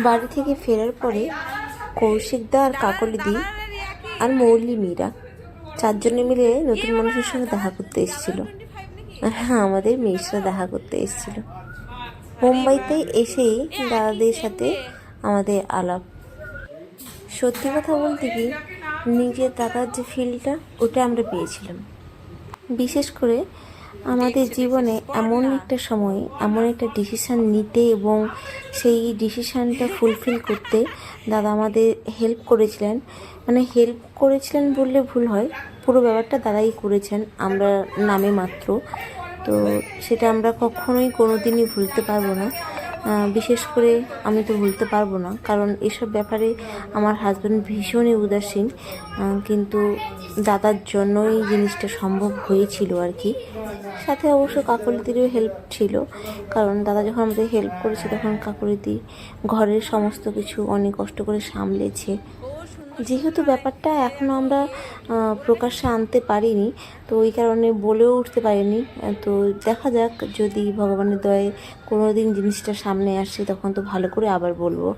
বাড়ি থেকে ফেরার পরে কৌশিকদা আর কাকলিদি আর মৌলি মীরা চারজনে মিলে নতুন মানুষের সঙ্গে দেখা করতে এসেছিল। আর আমাদের মেয়েরা দেখা করতে এসেছিল। মুম্বাইতে এসেই দাদাদের সাথে আমাদের আলাপ। সত্যি কথা বলতে কি, নিজের দাদার যে ফিলটা ওটা আমরা পেয়েছিলাম। বিশেষ করে আমাদের জীবনে এমন একটা সময় এমন একটা ডিসিশান নিতে এবং সেই ডিসিশানটা ফুলফিল করতে দাদা আমাদের হেল্প করেছিলেন। মানে হেল্প করেছিলেন বললে ভুল হয়, পুরো ব্যাপারটা দাদাই করেছেন, আমরা নামে মাত্র। তো সেটা আমরা কখনোই কোনো দিনই ভুলতে পারবো না। বিশেষ করে আমি তো ভুলতে পারবো না, কারণ এসব ব্যাপারে আমার হাজব্যান্ড ভীষণই উদাসীন। কিন্তু দাদার জন্যই জিনিসটা সম্ভব হয়েছিল আর কি। সাথে অবশ্য কাকলিদিরও হেল্প ছিল, কারণ দাদা যখন আমাদের হেল্প করেছে তখন কাকলিদি ঘরের সমস্ত কিছু অনেক কষ্ট করে সামলেছে। যেহেতু ব্যাপারটা এখনও আমরা প্রকাশ্যে আনতে পারিনি, তো ওই কারণে বলেও উঠতে পারিনি। তো দেখা যাক, যদি ভগবানের দয়ায় কোনো দিন জিনিসটা সামনে আসে তখন তো ভালো করে আবার বলবো।